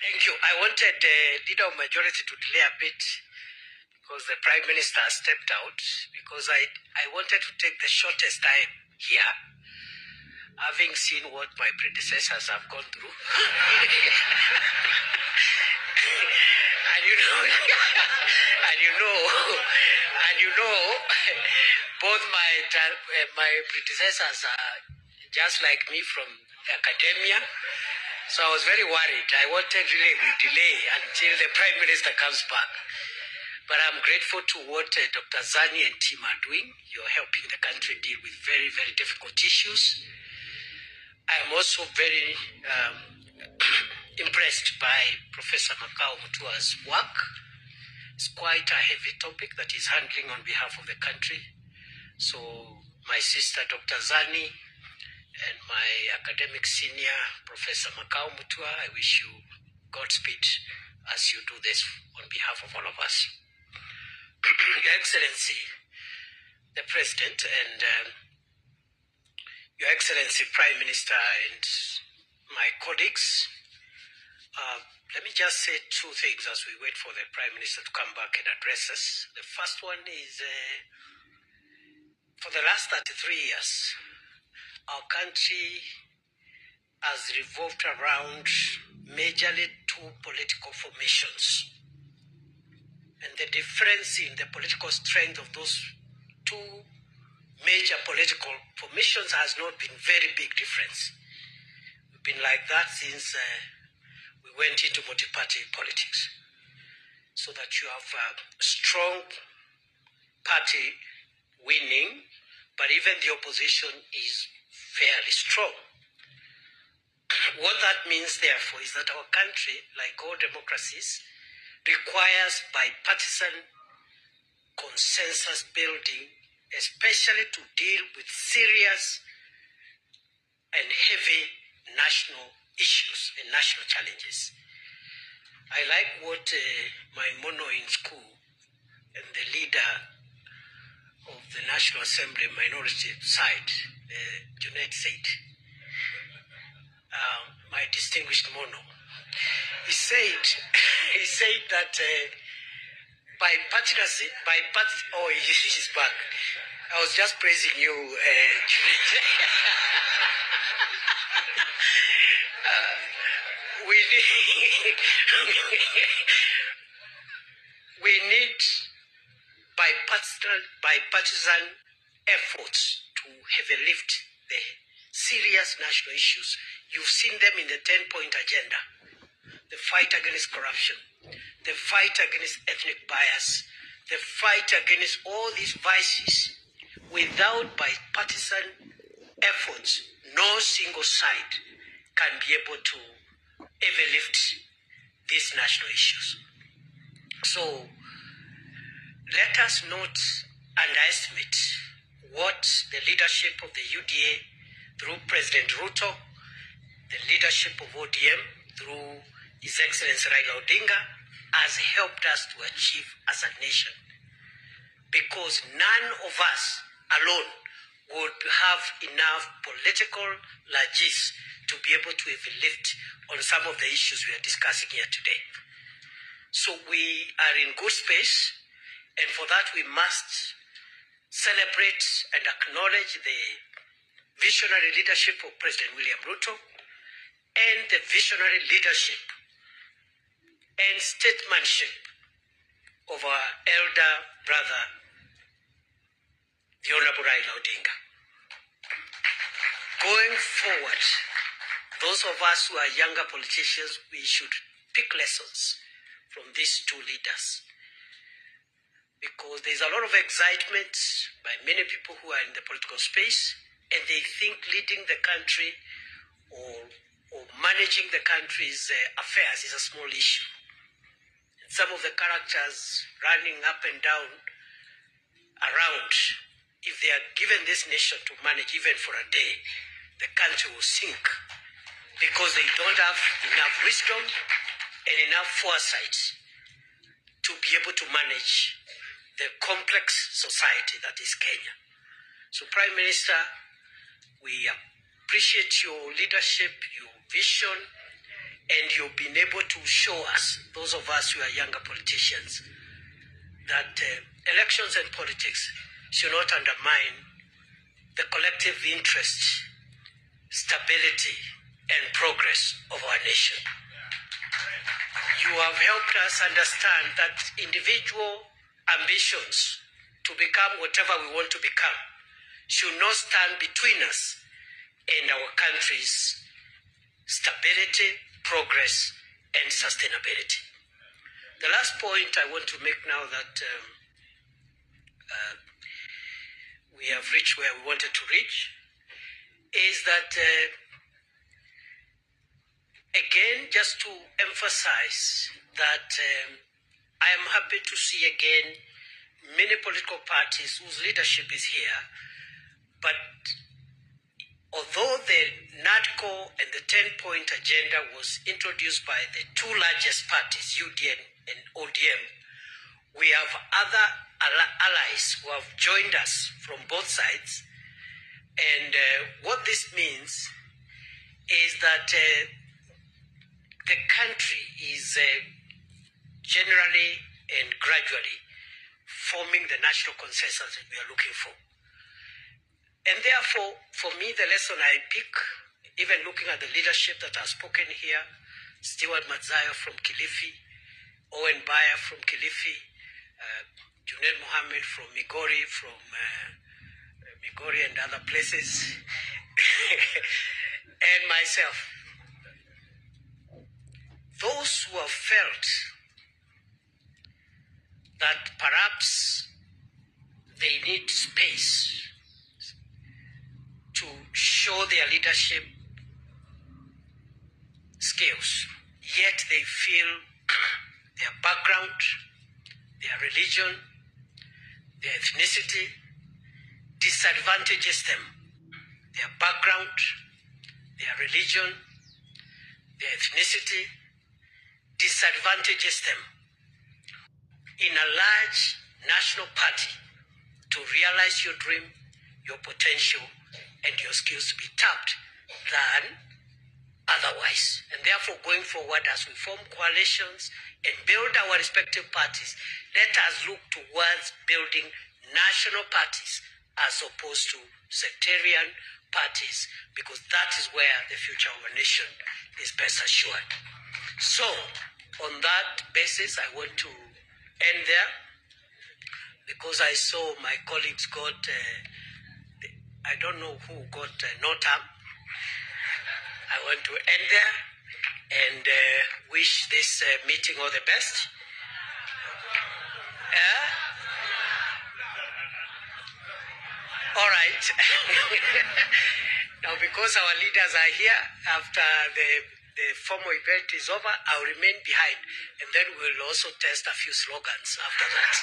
Thank you. I wanted the leader of majority to delay a bit because the Prime Minister stepped out because I wanted to take the shortest time here, having seen what my predecessors have gone through. and you know, both my predecessors are just like me from academia. So I was very worried. I wanted really to delay until the Prime Minister comes back. But I'm grateful to what Dr. Zani and team are doing. You're helping the country deal with very, very difficult issues. I'm also very impressed by Professor Makao Mutua's work. It's quite a heavy topic that he's handling on behalf of the country. So my sister, Dr. Zani, and my academic senior, Professor Makao Mutua, I wish you Godspeed as you do this on behalf of all of us. Your Excellency, the President, and Your Excellency, Prime Minister, and my colleagues, let me just say two things as we wait for the Prime Minister to come back and address us. The first one is, for the last 33 years, our country has revolved around majorly two political formations. And the difference in the political strength of those two major political formations has not been very big difference. We've been like that since we went into multi-party politics. So that you have a strong party winning, but even the opposition is fairly strong. What that means, therefore, is that our country, like all democracies, requires bipartisan consensus building, especially to deal with serious and heavy national issues and national challenges. I like what my mono in school and the leader of the National Assembly minority side, Junaid said. My distinguished mono. He said that he's back. I was just praising you, we need bipartisan efforts to heavy lift the serious national issues. You've seen them in the 10-point agenda. The fight against corruption, the fight against ethnic bias, the fight against all these vices. Without bipartisan efforts, no single side can be able to ever lift these national issues. So let us not underestimate what the leadership of the UDA through President Ruto, the leadership of ODM through His Excellency Raila Odinga has helped us to achieve as a nation. Because none of us alone would have enough political legis to be able to even lift on some of the issues we are discussing here today. So we are in good space, and for that we must celebrate and acknowledge the visionary leadership of President William Ruto and the visionary leadership and statesmanship of our elder brother, the Honorable Raila Odinga. Going forward, those of us who are younger politicians, we should pick lessons from these two leaders. Because there's a lot of excitement by many people who are in the political space, and they think leading the country or managing the country's affairs is a small issue. And some of the characters running up and down around, if they are given this nation to manage even for a day, the country will sink because they don't have enough wisdom and enough foresight to be able to manage the complex society that is Kenya. So, Prime Minister, we appreciate your leadership, your vision, And you've been able to show us, those of us who are younger politicians, that elections and politics should not undermine the collective interest, stability, and progress of our nation. You have helped us understand that individual ambitions to become whatever we want to become should not stand between us and our country's stability, progress, and sustainability. The last point I want to make now that we have reached where we wanted to reach is that, again, just to emphasize that I am happy to see again many political parties whose leadership is here, but although the NADCO and the 10-point agenda was introduced by the two largest parties, UDM and ODM, we have other allies who have joined us from both sides. And what this means is that the country is generally and gradually forming the national consensus that we are looking for. And therefore, for me, the lesson I pick, even looking at the leadership that has spoken here, Stewart Mazayo from Kilifi, Owen Bayer from Kilifi, Junel Mohammed from Migori, Migori and other places, and myself. Those who have felt that perhaps they need space to show their leadership skills, yet they feel their background, their religion, their ethnicity disadvantages them. Their background, their religion, their ethnicity disadvantages them. In a large national party, to realize your dream, your potential, and your skills to be tapped than otherwise. And therefore, going forward, as we form coalitions and build our respective parties, let us look towards building national parties as opposed to sectarian parties, because that is where the future of our nation is best assured. So, on that basis, I want to end there, because I saw my colleagues got I don't know who got no time. I want to end there and wish this meeting all the best. All right. Now, because our leaders are here, after the formal event is over, I'll remain behind, and then we'll also test a few slogans after that.